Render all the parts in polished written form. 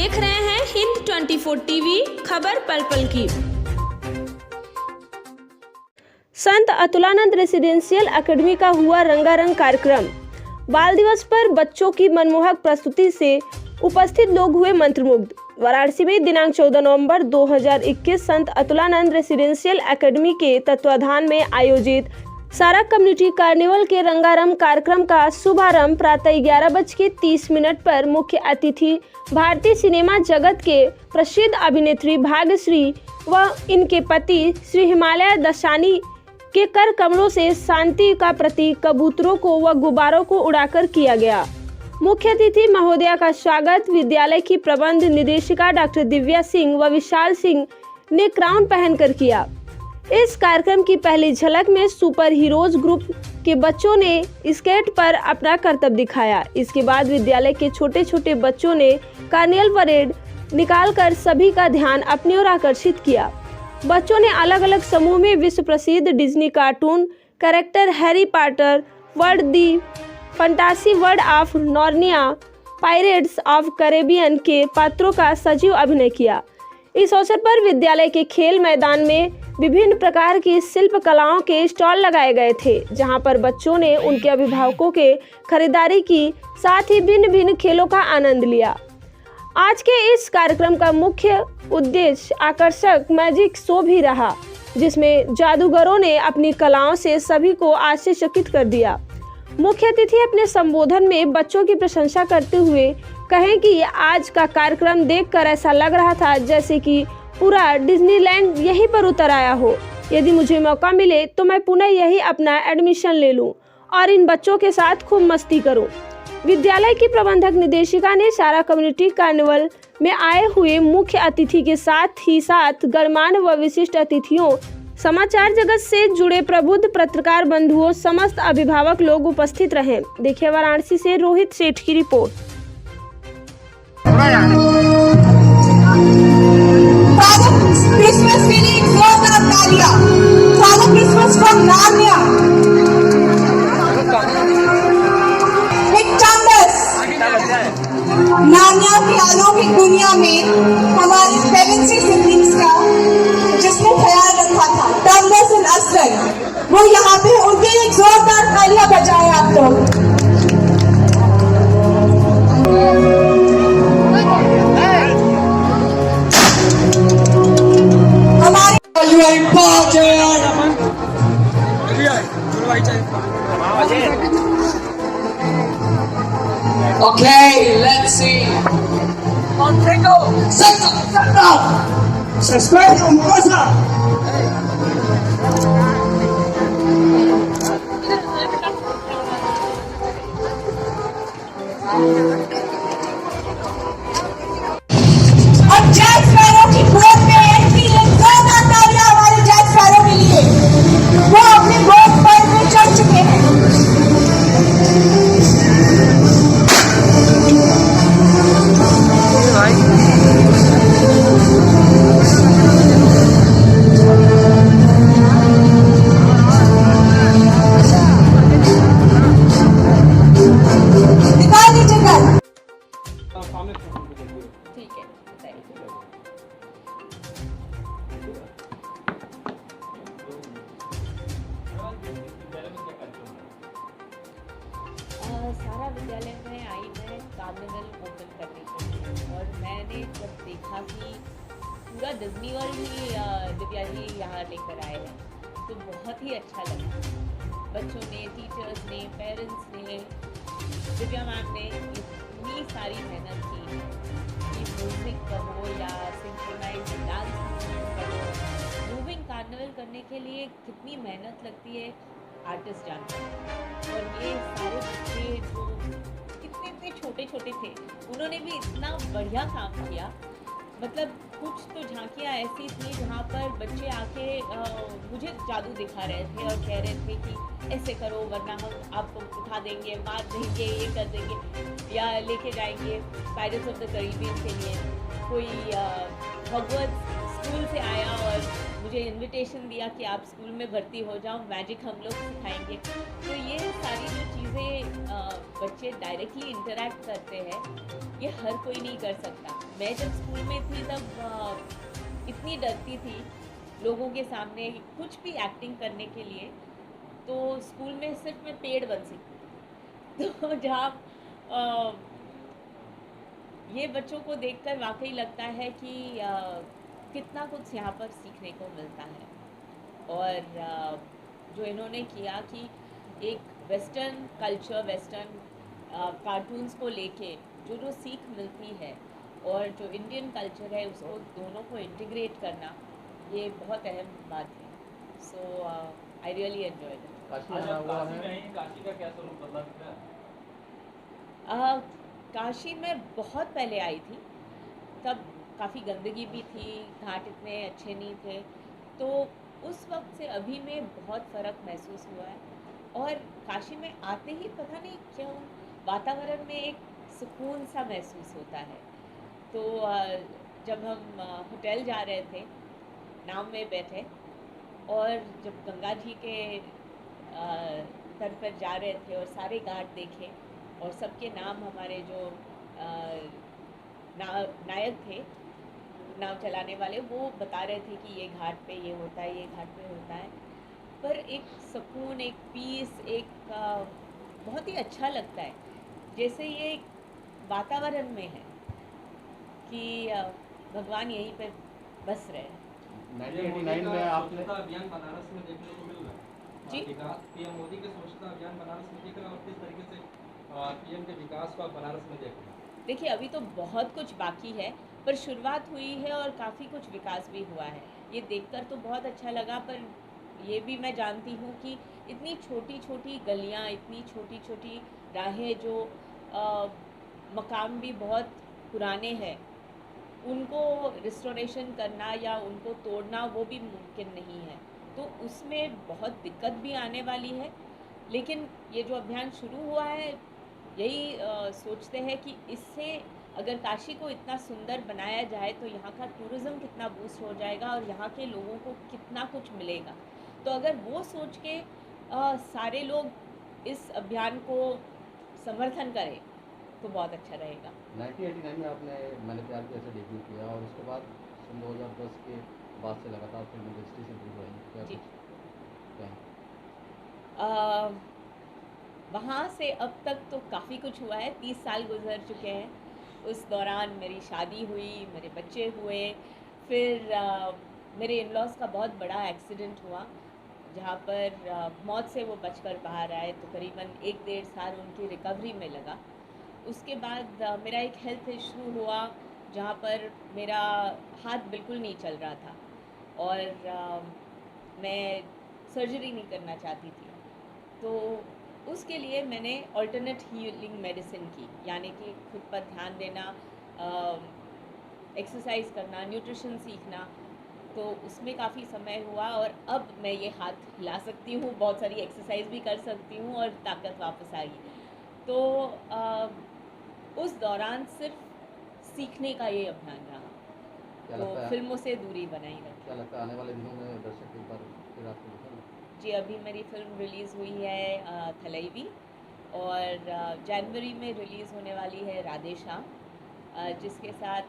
देख रहे हैं हिंद 24 टीवी, खबर पल पल की। संत अतुलानंद रेसिडेंशियल एकेडमी का हुआ रंगारंग कार्यक्रम। बाल दिवस पर बच्चों की मनमोहक प्रस्तुति से उपस्थित लोग हुए मंत्रमुग्ध। वाराणसी में दिनांक 14 नवंबर 2021 संत अतुलानंद रेसिडेंशियल एकेडमी के तत्वाधान में आयोजित सारा कम्युनिटी कार्निवल के रंगारंग कार्यक्रम का शुभारंभ प्रातः 11:30 पर मुख्य अतिथि भारतीय सिनेमा जगत के प्रसिद्ध अभिनेत्री भाग्यश्री व इनके पति श्री हिमालय दसानी के कर कमलों से शांति का प्रतीक कबूतरों को व गुब्बारों को उड़ाकर किया गया। मुख्य अतिथि महोदया का स्वागत विद्यालय की प्रबंध निदेशिका डॉक्टर दिव्या सिंह व विशाल सिंह ने क्राउन पहनकर किया। इस कार्यक्रम की पहली झलक में सुपर हीरोज ग्रुप के बच्चों ने स्केट पर अपना करतब दिखाया। इसके बाद विद्यालय के छोटे छोटे बच्चों ने कार्निवल परेड निकालकर सभी का ध्यान अपनी ओर आकर्षित किया। बच्चों ने अलग अलग समूह में विश्व प्रसिद्ध Disney cartoon character Harry Potter world the fantasy world of Narnia pirates of Caribbean के पात्रों का सजीव अभिनय किया। इस अवसर पर विद्यालय के खेल मैदान में विभिन्न प्रकार की शिल्प कलाओं के स्टॉल लगाए गए थे, जहां पर बच्चों ने उनके अभिभावकों के खरीदारी की, साथ ही भिन्न भिन्न खेलों का आनंद लिया। आज के इस कार्यक्रम का मुख्य उद्देश्य आकर्षक मैजिक शो भी रहा, जिसमें जादूगरों ने अपनी कलाओं से सभी को आश्चर्यचकित कर दिया। मुख्य अतिथि अपने संबोधन में बच्चों की प्रशंसा करते हुए कहें कि आज का कार्यक्रम देखकर ऐसा लग रहा था जैसे कि पूरा डिज्नीलैंड यहीं पर उतर आया हो। यदि मुझे मौका मिले तो मैं पुनः यही अपना एडमिशन ले लूं और इन बच्चों के साथ खूब मस्ती करूं। विद्यालय की प्रबंधक निदेशिका ने सारा कम्युनिटी कार्निवल में आए हुए मुख्य अतिथि के साथ ही साथ गणमान्य व विशिष्ट अतिथियों, समाचार जगत से जुड़े प्रबुद्ध पत्रकार बंधुओं, समस्त अभिभावक लोग उपस्थित रहे। देखिए वाराणसी से रोहित सेठ की रिपोर्ट। क्रिसमस के लिए जोरदार तालियां। Father Christmas from Narnia. Narnia की अलौकिक दुनिया में हमारे 70 सिबलिंग्स का जिसने ख्याल रखा था, टम्बर्स एंड अस्टर, वो यहाँ पे उनके लिए जोरदार तालियां बजाएं आप लोग। Okay, let's see. On Tringo. Set up. Suspect on Rosa. अब जैक स्पैरो की बोट में एंट्री ले, जोरदार तालियां हमारे जैक स्पैरो के लिए। वो अपनी बोट पर में चढ़ चुके हैं। सारा विद्यालय में आई मैं कार्निवल ओपन करने के लिए, और मैंने जब देखा कि पूरा डिज्नी वर्ल्ड ही दिव्या जी यहाँ लेकर आए हैं तो बहुत ही अच्छा लगा। बच्चों ने, टीचर्स ने, पेरेंट्स ने, दिव्या मैम ने इतनी सारी मेहनत की कि म्यूजिक कहो या सिंक्रोनाइज डांस कहो, मूविंग कार्निवल करने के लिए कितनी मेहनत लगती है आर्टिस्ट जानते हैं। और ये सारे बच्चे जो कितने छोटे छोटे थे, उन्होंने भी इतना बढ़िया काम किया। मतलब कुछ तो झांकियाँ ऐसी थी जहाँ पर बच्चे आके मुझे जादू दिखा रहे थे और कह रहे थे कि ऐसे करो वरना हम आपको उठा देंगे, मार देंगे, ये कर देंगे, या लेके जाएंगे पायरेट्स ऑफ द कैरिबियन के लिए। कोई हॉगवर्ट्स स्कूल से आया और मुझे इनविटेशन दिया कि आप स्कूल में भर्ती हो जाओ, मैजिक हम लोग सिखाएंगे। तो ये सारी जो चीज़ें बच्चे डायरेक्टली इंटरेक्ट करते हैं, ये हर कोई नहीं कर सकता। मैं जब स्कूल में थी तब इतनी डरती थी लोगों के सामने कुछ भी एक्टिंग करने के लिए, तो स्कूल में सिर्फ मैं पेड़ बन सकती। तो जहाँ ये बच्चों को देखकर वाकई लगता है कि कितना कुछ यहाँ पर सीखने को मिलता है। और जो इन्होंने किया कि एक वेस्टर्न कल्चर, वेस्टर्न कार्टून्स को लेके जो सीख मिलती है और जो इंडियन कल्चर है उसको दोनों को इंटीग्रेट करना, ये बहुत अहम बात है। So I really enjoy it. Kashi का क्या स्वरूप बदला दिख रहा है? काशी में बहुत पहले आई थी, तब काफ़ी गंदगी भी थी, घाट इतने अच्छे नहीं थे, तो उस वक्त से अभी में बहुत फ़र्क महसूस हुआ है। और काशी में आते ही पता नहीं क्यों वातावरण में एक सुकून सा महसूस होता है। तो जब हम होटल जा रहे थे, नाव में बैठे और जब गंगा जी के तट पर जा रहे थे और सारे घाट देखे और सबके नाम हमारे जो नायक थे, नाव चलाने वाले, वो बता रहे थे कि ये घाट पे ये होता है, ये घाट पे होता है। पर एक सुकून, एक पीस, एक बहुत ही अच्छा लगता है, जैसे ये एक वातावरण में है कि भगवान यहीं पे बस रहे हैं। 1989 में आपने अभियान बनारस में देखने को मिल रहा है जी, पीएम मोदी के स्वच्छता अभियान बनारस में दिख रहा है, और किस तरीके से पीएम के विकास को आप बनारस में देख रहे हैं? देखिए अभी तो बहुत कुछ बाकी है, पर शुरुआत हुई है और काफ़ी कुछ विकास भी हुआ है। ये देखकर तो बहुत अच्छा लगा, पर ये भी मैं जानती हूँ कि इतनी छोटी छोटी गलियाँ, इतनी छोटी छोटी राहें, जो मकाम भी बहुत पुराने हैं, उनको रिस्टोरेशन करना या उनको तोड़ना वो भी मुमकिन नहीं है। तो उसमें बहुत दिक्कत भी आने वाली है। लेकिन ये जो अभियान शुरू हुआ है, यही सोचते हैं कि इससे अगर काशी को इतना सुंदर बनाया जाए तो यहाँ का टूरिज़्म कितना बूस्ट हो जाएगा और यहाँ के लोगों को कितना कुछ मिलेगा। तो अगर वो सोच के सारे लोग इस अभियान को समर्थन करें तो बहुत अच्छा रहेगा। 1989 में आपने मैंने प्यार किया से डेब्यू किया और उसके बाद सन 2010 के बाद से लगातार फिल्म इंडस्ट्री से जुड़ रही जी। हैं। वहाँ से अब तक तो काफ़ी कुछ हुआ है, 30 साल गुजर चुके हैं। उस दौरान मेरी शादी हुई, मेरे बच्चे हुए, फिर मेरे इन-लॉज़ का बहुत बड़ा एक्सीडेंट हुआ, जहाँ पर मौत से वो बचकर बाहर आए। तो करीबन 1-1.5 साल उनकी रिकवरी में लगा। उसके बाद मेरा एक हेल्थ इशू हुआ, जहाँ पर मेरा हाथ बिल्कुल नहीं चल रहा था और मैं सर्जरी नहीं करना चाहती थी। तो उसके लिए मैंने अल्टरनेट हीलिंग मेडिसिन की, यानी कि खुद पर ध्यान देना, एक्सरसाइज करना, न्यूट्रिशन सीखना। तो उसमें काफ़ी समय हुआ और अब मैं ये हाथ हिला सकती हूँ, बहुत सारी एक्सरसाइज भी कर सकती हूँ और ताकत वापस आ गई। तो उस दौरान सिर्फ सीखने का ये अभियान रहा, तो फिल्मों से दूरी बनाई रखी। क्या लगता है आने वाले दिनों में दर्शक एक बार फिर आपको दिखेंगे? जी, अभी मेरी फ़िल्म रिलीज़ हुई है थलैवी, और जनवरी में रिलीज़ होने वाली है राधे श्याम, जिसके साथ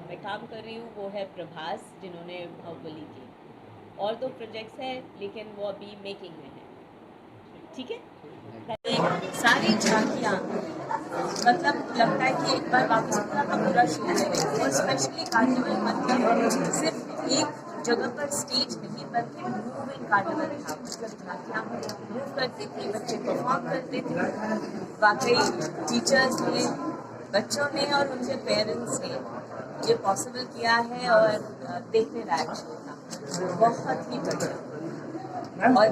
मैं काम कर रही हूँ वो है प्रभास, जिन्होंने बाहुबली की। और 2 प्रोजेक्ट्स हैं लेकिन वो अभी मेकिंग में है। ठीक है, सारी झांकियाँ, मतलब लगता है कि एक बार वापस पूरा का पूरा शो है। और स्पेशली कार्निवल मतलब सिर्फ एक जगह पर स्टेज नहीं, बल्कि मूविंग कार्निवल था। मतलब झांकियाँ मूव करती थी, बच्चे परफॉर्म करते थे। वाकई टीचर्स ने, बच्चों ने और उनके पेरेंट्स ने ये पॉसिबल किया है और देखने लायक शो था, बहुत ही बढ़िया। और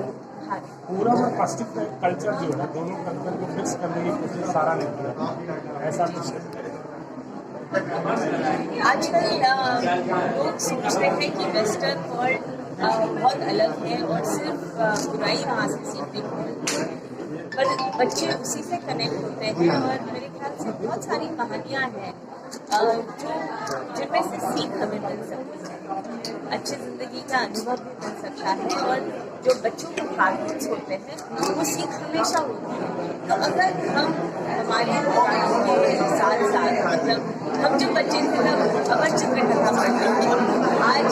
हाँ, पूरा प्लास्टिक कल्चर जो है, दोनों कल्चर को मिक्स करने की कोशिश सारा ने किया, ऐसा कुछ आजकल लोग सोचते हैं कि वेस्टर्न वर्ल्ड बहुत अलग है और सिर्फ बुराई वहाँ से सीखने को मिलती है। पर बच्चे उसी से कनेक्ट होते हैं और मेरे ख्याल से बहुत सारी कहानियाँ हैं जो जिनमें से सीख हमें मिल सकती है, अच्छी ज़िंदगी का अनुभव भी मिल सकता है। और जो बच्चों के कार्टून्स होते हैं वो सीख हमेशा होती है। तो अगर हम हमारे पुराणों के साथ साथ मतलब हम जब बच्चे थे तब अमर चित्रकथा पढ़ते थे, आज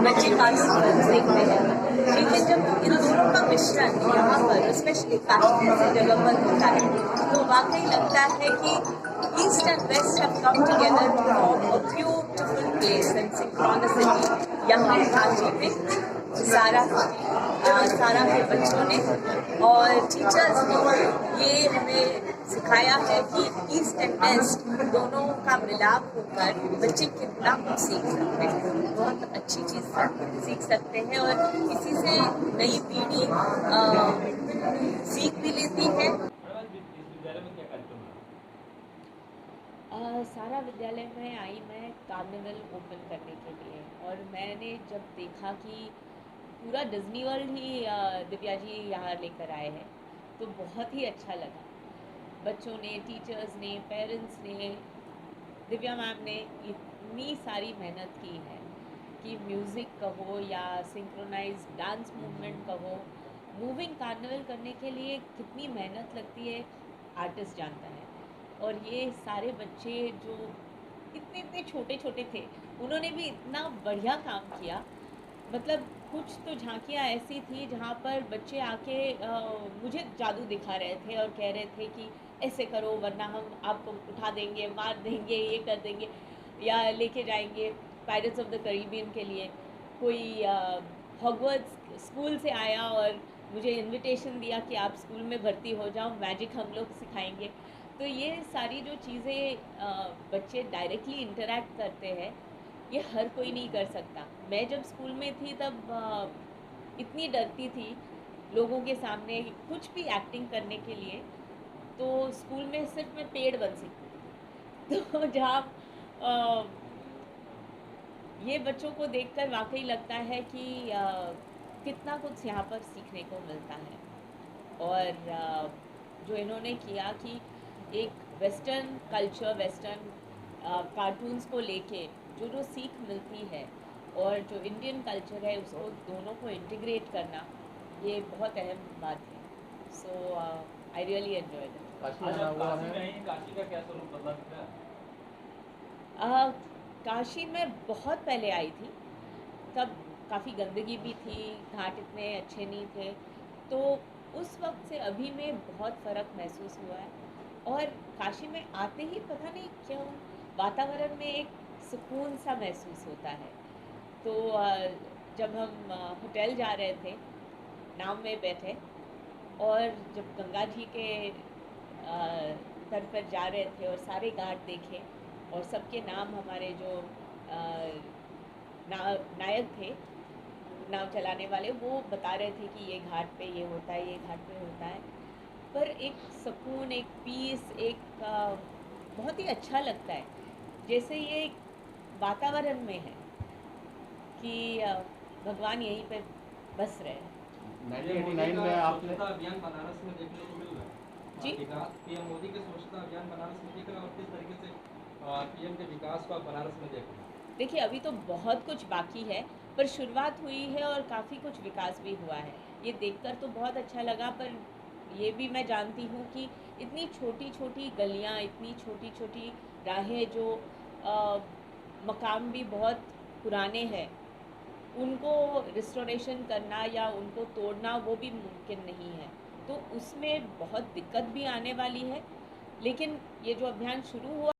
बच्चे कार्टून देखते हैं, लेकिन जब इन दोनों का मिश्रण यहाँ पर स्पेशली काश्मीर जैसी जगह पर होता है तो वाकई लगता है कि east and west have come together to form a beautiful place and synchronicity. यहाँ काशी में सारा के बच्चों ने और टीचर्स ने ये हमें सिखाया है कि ईस्ट एंड वेस्ट दोनों का मिलाप होकर बच्चे कितना कुछ सीख सकते हैं, बहुत अच्छी चीज़ सीख सकते हैं और इसी से नई पीढ़ी सीख भी लेती है। सारा विद्यालय में आई मैं कार्निवल ओपन करने के लिए और मैंने जब देखा कि पूरा डिज्नी वर्ल्ड ही दिव्या जी यहाँ लेकर आए हैं तो बहुत ही अच्छा लगा। बच्चों ने, टीचर्स ने, पेरेंट्स ने, दिव्या मैम ने इतनी सारी मेहनत की है कि म्यूज़िक कहो या सिंक्रोनाइज डांस मूवमेंट कहो, मूविंग कार्निवल करने के लिए कितनी मेहनत लगती है आर्टिस्ट जानता है। और ये सारे बच्चे जो इतने छोटे छोटे थे उन्होंने भी इतना बढ़िया काम किया। मतलब कुछ तो झांकियाँ ऐसी थी जहाँ पर बच्चे आके मुझे जादू दिखा रहे थे और कह रहे थे कि ऐसे करो वरना हम आपको उठा देंगे, मार देंगे, ये कर देंगे, या लेके जाएंगे पायरेट्स ऑफ द कैरिबियन के लिए। कोई हॉगवर्ट्स स्कूल से आया और मुझे इनविटेशन दिया कि आप स्कूल में भर्ती हो जाओ, मैजिक हम लोग सिखाएंगे। तो ये सारी जो चीज़ें बच्चे डायरेक्टली इंटरैक्ट करते हैं ये हर कोई नहीं कर सकता। मैं जब स्कूल में थी तब इतनी डरती थी लोगों के सामने कुछ भी एक्टिंग करने के लिए, तो स्कूल में सिर्फ मैं पेड़ बन सकती थी। तो जहाँ ये बच्चों को देखकर वाकई लगता है कि कितना कुछ यहाँ पर सीखने को मिलता है। और जो इन्होंने किया कि एक वेस्टर्न कल्चर, वेस्टर्न कार्टून्स को लेके जो सीख मिलती है और जो इंडियन कल्चर है उसको दोनों को इंटीग्रेट करना, ये बहुत अहम बात है। So I really enjoyed it. Kashi का क्या स्वरूप बदला दिख रहा है? काशी में बहुत पहले आई थी, तब काफ़ी गंदगी भी थी, घाट इतने अच्छे नहीं थे, तो उस वक्त से अभी में बहुत फ़र्क महसूस हुआ है। और काशी में आते ही पता नहीं क्यों वातावरण में एक सुकून सा महसूस होता है। तो जब हम होटल जा रहे थे, नाव में बैठे और जब गंगा जी के तट पर जा रहे थे और सारे घाट देखे और सबके नाम हमारे जो नायक थे, नाव चलाने वाले, वो बता रहे थे कि ये घाट पे ये होता है, ये घाट पे होता है। पर एक सुकून, एक पीस, एक बहुत ही अच्छा लगता है, जैसे ये एक वातावरण में है कि भगवान यहीं पे बस रहे हैं। 1989 में आपने स्वच्छता अभियान बनारस में देखने को मिल रहा है जी? पीएम मोदी के स्वच्छता अभियान बनारस में दिख रहा है और किस तरीके से पीएम के विकास को आप बनारस में देख रहे हैं? देखिए अभी तो बहुत कुछ बाकी है, पर शुरुआत हुई है और काफ़ी कुछ विकास भी हुआ है। ये देखकर तो बहुत अच्छा लगा, पर ये भी मैं जानती हूँ कि इतनी छोटी छोटी गलियाँ, इतनी छोटी छोटी राहें, जो मकाम भी बहुत पुराने हैं, उनको रिस्टोरेशन करना या उनको तोड़ना वो भी मुमकिन नहीं है। तो उसमें बहुत दिक्कत भी आने वाली है, लेकिन ये जो अभियान शुरू हुआ